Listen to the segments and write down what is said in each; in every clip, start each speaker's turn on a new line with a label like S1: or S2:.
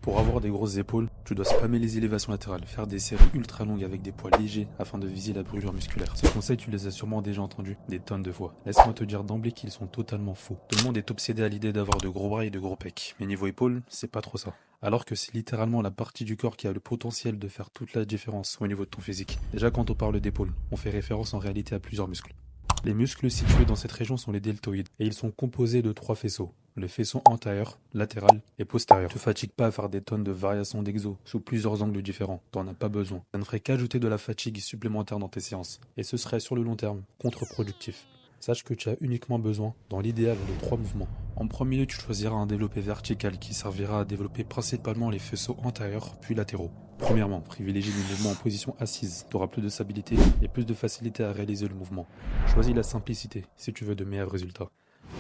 S1: Pour avoir des grosses épaules, tu dois spammer les élévations latérales, faire des séries ultra longues avec des poids légers afin de viser la brûlure musculaire. Ces conseils, tu les as sûrement déjà entendus des tonnes de fois. Laisse-moi te dire d'emblée qu'ils sont totalement faux. Tout le monde est obsédé à l'idée d'avoir de gros bras et de gros pecs, mais niveau épaules, c'est pas trop ça. Alors que c'est littéralement la partie du corps qui a le potentiel de faire toute la différence au niveau de ton physique. Déjà quand on parle d'épaule, on fait référence en réalité à plusieurs muscles. Les muscles situés dans cette région sont les deltoïdes, et ils sont composés de 3 faisceaux. Le faisceau antérieur, latéral et postérieur. Ne te fatigue pas à faire des tonnes de variations d'exo sous plusieurs angles différents, t'en as pas besoin. Ça ne ferait qu'ajouter de la fatigue supplémentaire dans tes séances, et ce serait sur le long terme contre-productif. Sache que tu as uniquement besoin, dans l'idéal, de 3 mouvements. En premier lieu, tu choisiras un développé vertical qui servira à développer principalement les faisceaux antérieurs puis latéraux. Premièrement, privilégie les mouvements en position assise. Tu auras plus de stabilité et plus de facilité à réaliser le mouvement. Choisis la simplicité si tu veux de meilleurs résultats.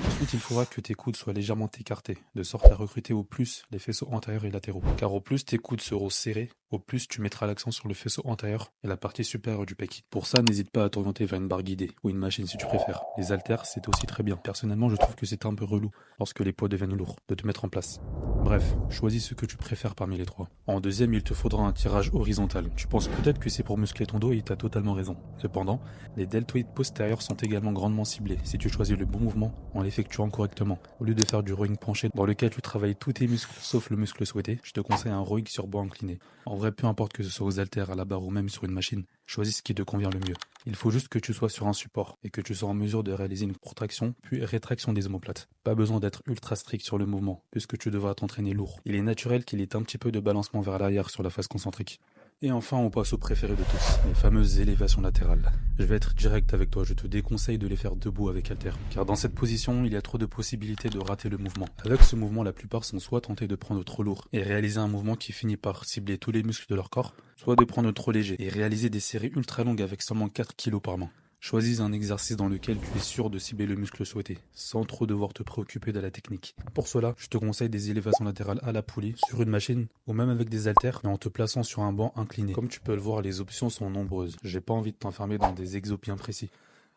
S1: Ensuite, il faudra que tes coudes soient légèrement écartés, de sorte à recruter au plus les faisceaux antérieurs et latéraux. Car au plus tes coudes seront serrés, au plus tu mettras l'accent sur le faisceau antérieur et la partie supérieure du pec. Pour ça, n'hésite pas à t'orienter vers une barre guidée ou une machine si tu préfères. Les haltères, c'est aussi très bien. Personnellement, je trouve que c'est un peu relou lorsque les poids deviennent lourds, de te mettre en place. Bref, choisis ce que tu préfères parmi les trois. En deuxième, il te faudra un tirage horizontal. Tu penses peut-être que c'est pour muscler ton dos et tu as totalement raison. Cependant, les deltoïdes postérieurs sont également grandement ciblés si tu choisis le bon mouvement en l'effectuant correctement. Au lieu de faire du rowing penché dans lequel tu travailles tous tes muscles sauf le muscle souhaité, je te conseille un rowing sur banc incliné. En vrai, peu importe que ce soit aux haltères, à la barre ou même sur une machine, choisis ce qui te convient le mieux. Il faut juste que tu sois sur un support et que tu sois en mesure de réaliser une protraction puis rétraction des omoplates. Pas besoin d'être ultra strict sur le mouvement puisque tu devras t'entraîner lourd. Il est naturel qu'il y ait un petit peu de balancement vers l'arrière sur la face concentrique. Et enfin, on passe au préféré de tous, les fameuses élévations latérales. Je vais être direct avec toi, je te déconseille de les faire debout avec haltère, car dans cette position, il y a trop de possibilités de rater le mouvement. Avec ce mouvement, la plupart sont soit tentés de prendre trop lourd et réaliser un mouvement qui finit par cibler tous les muscles de leur corps, soit de prendre trop léger et réaliser des séries ultra longues avec seulement 4 kg par main. Choisis un exercice dans lequel tu es sûr de cibler le muscle souhaité, sans trop devoir te préoccuper de la technique. Pour cela, je te conseille des élévations latérales à la poulie, sur une machine, ou même avec des haltères, mais en te plaçant sur un banc incliné. Comme tu peux le voir, les options sont nombreuses. J'ai pas envie de t'enfermer dans des exos bien précis,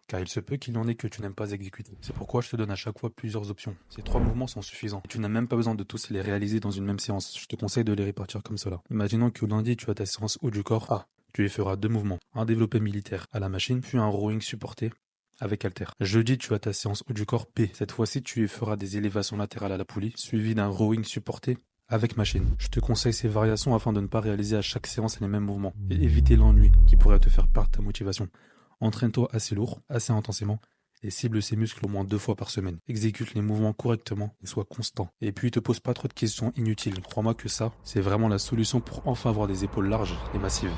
S1: car il se peut qu'il y en ait que tu n'aimes pas exécuter. C'est pourquoi je te donne à chaque fois plusieurs options. Ces 3 mouvements sont suffisants. Et tu n'as même pas besoin de tous les réaliser dans une même séance. Je te conseille de les répartir comme cela. Imaginons que lundi, tu as ta séance haut du corps A. Tu y feras 2 mouvements, un développé militaire à la machine, puis un rowing supporté avec haltère. Jeudi, tu as ta séance haut du corps P. Cette fois-ci, tu y feras des élévations latérales à la poulie, suivi d'un rowing supporté avec machine. Je te conseille ces variations afin de ne pas réaliser à chaque séance les mêmes mouvements et éviter l'ennui qui pourrait te faire perdre ta motivation. Entraîne-toi assez lourd, assez intensément et cible ces muscles au moins 2 fois par semaine. Exécute les mouvements correctement et sois constant. Et puis te pose pas trop de questions inutiles. Crois-moi que ça, c'est vraiment la solution pour enfin avoir des épaules larges et massives.